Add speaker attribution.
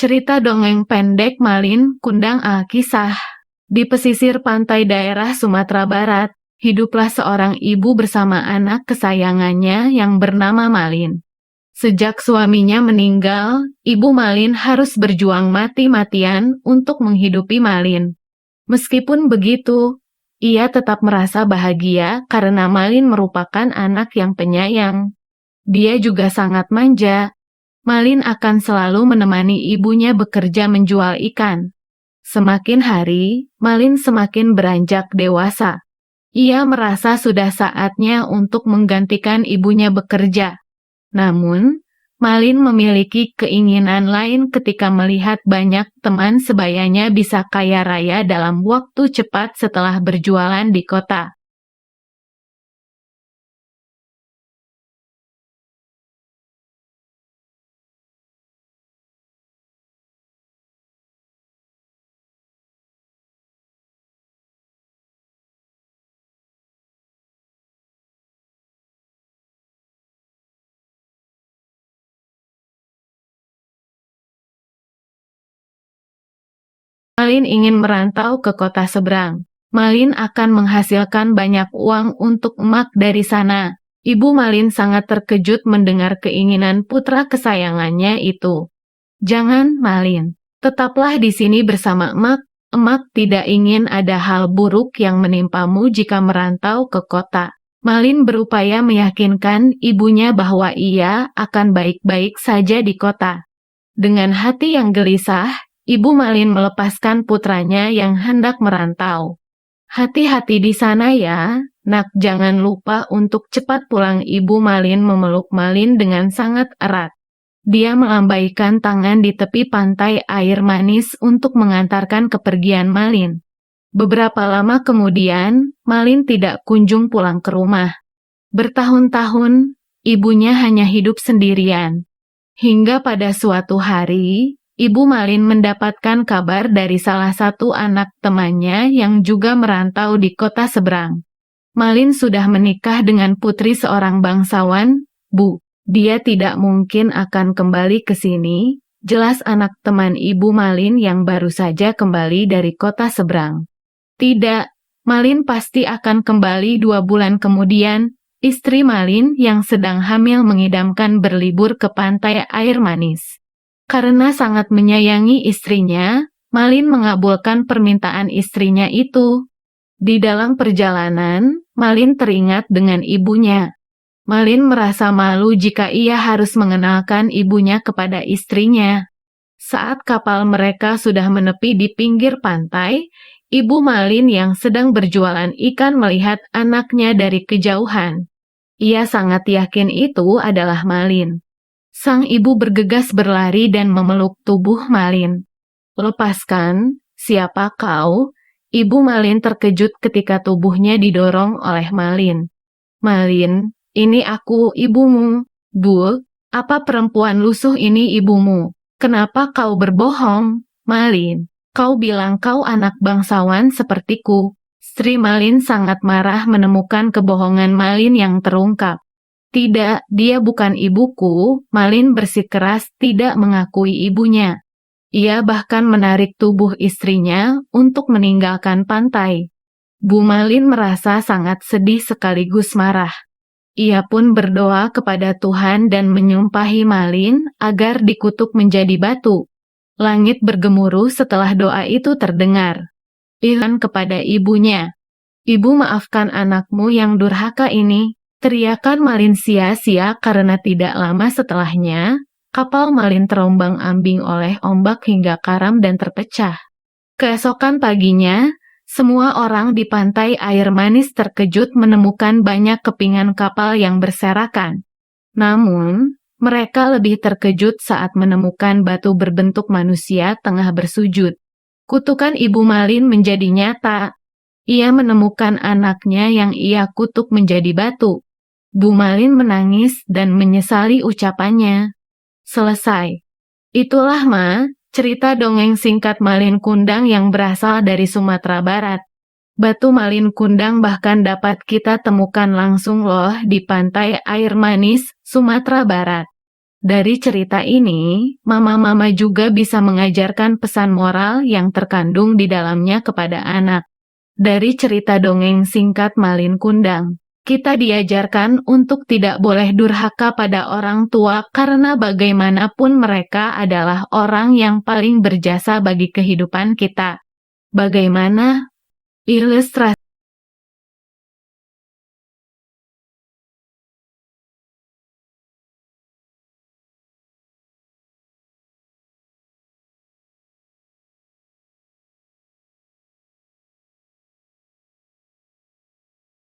Speaker 1: Cerita dongeng pendek Malin Kundang Alkisah. Di pesisir pantai daerah Sumatera Barat, hiduplah seorang ibu bersama anak kesayangannya yang bernama Malin. Sejak suaminya meninggal, Ibu Malin harus berjuang mati-matian untuk menghidupi Malin. Meskipun begitu, ia tetap merasa bahagia karena Malin merupakan anak yang penyayang. Dia juga sangat manja. Malin akan selalu menemani ibunya bekerja menjual ikan. Semakin hari, Malin semakin beranjak dewasa. Ia merasa sudah saatnya untuk menggantikan ibunya bekerja. Namun, Malin memiliki keinginan lain ketika melihat banyak teman sebayanya bisa kaya raya dalam waktu cepat setelah berjualan di kota. Malin ingin merantau ke kota seberang. Malin akan menghasilkan banyak uang untuk emak dari sana. Ibu Malin sangat terkejut mendengar keinginan putra kesayangannya itu. Jangan, Malin. Tetaplah di sini bersama emak. Emak tidak ingin ada hal buruk yang menimpamu jika merantau ke kota. Malin berupaya meyakinkan ibunya bahwa ia akan baik-baik saja di kota. Dengan hati yang gelisah, Ibu Malin melepaskan putranya yang hendak merantau. Hati-hati di sana ya, nak, jangan lupa untuk cepat pulang. Ibu Malin memeluk Malin dengan sangat erat. Dia melambaikan tangan di tepi pantai air manis untuk mengantarkan kepergian Malin. Beberapa lama kemudian, Malin tidak kunjung pulang ke rumah. Bertahun-tahun, ibunya hanya hidup sendirian. Hingga pada suatu hari, Ibu Malin mendapatkan kabar dari salah satu anak temannya yang juga merantau di kota seberang. Malin sudah menikah dengan putri seorang bangsawan, Bu. Dia tidak mungkin akan kembali ke sini, jelas anak teman Ibu Malin yang baru saja kembali dari kota seberang. Tidak, Malin pasti akan kembali 2 bulan kemudian. Istri Malin yang sedang hamil mengidamkan berlibur ke pantai air manis. Karena sangat menyayangi istrinya, Malin mengabulkan permintaan istrinya itu. Di dalam perjalanan, Malin teringat dengan ibunya. Malin merasa malu jika ia harus mengenalkan ibunya kepada istrinya. Saat kapal mereka sudah menepi di pinggir pantai, Ibu Malin yang sedang berjualan ikan melihat anaknya dari kejauhan. Ia sangat yakin itu adalah Malin. Sang ibu bergegas berlari dan memeluk tubuh Malin. Lepaskan, siapa kau? Ibu Malin terkejut ketika tubuhnya didorong oleh Malin. Malin, ini aku, ibumu. Bu, apa perempuan lusuh ini ibumu? Kenapa kau berbohong? Malin, kau bilang kau anak bangsawan sepertiku. Sri Malin sangat marah menemukan kebohongan Malin yang terungkap. Tidak, dia bukan ibuku. Malin bersikeras tidak mengakui ibunya. Ia bahkan menarik tubuh istrinya untuk meninggalkan pantai. Bu Malin merasa sangat sedih sekaligus marah. Ia pun berdoa kepada Tuhan dan menyumpahi Malin agar dikutuk menjadi batu. Langit bergemuruh setelah doa itu terdengar. Ilan kepada ibunya. Ibu, maafkan anakmu yang durhaka ini. Teriakan Malin sia-sia karena tidak lama setelahnya, kapal Malin terombang-ambing oleh ombak hingga karam dan terpecah. Keesokan paginya, semua orang di pantai air manis terkejut menemukan banyak kepingan kapal yang berserakan. Namun, mereka lebih terkejut saat menemukan batu berbentuk manusia tengah bersujud. Kutukan Ibu Malin menjadi nyata. Ia menemukan anaknya yang ia kutuk menjadi batu. Bu Malin menangis dan menyesali ucapannya. Selesai. Itulah cerita dongeng singkat Malin Kundang yang berasal dari Sumatera Barat. Batu Malin Kundang bahkan dapat kita temukan langsung loh di pantai air manis, Sumatera Barat. Dari cerita ini, mama-mama juga bisa mengajarkan pesan moral yang terkandung di dalamnya kepada anak. Dari cerita dongeng singkat Malin Kundang, kita diajarkan untuk tidak boleh durhaka pada orang tua karena bagaimanapun mereka adalah orang yang paling berjasa bagi kehidupan kita. Bagaimana ilustrasi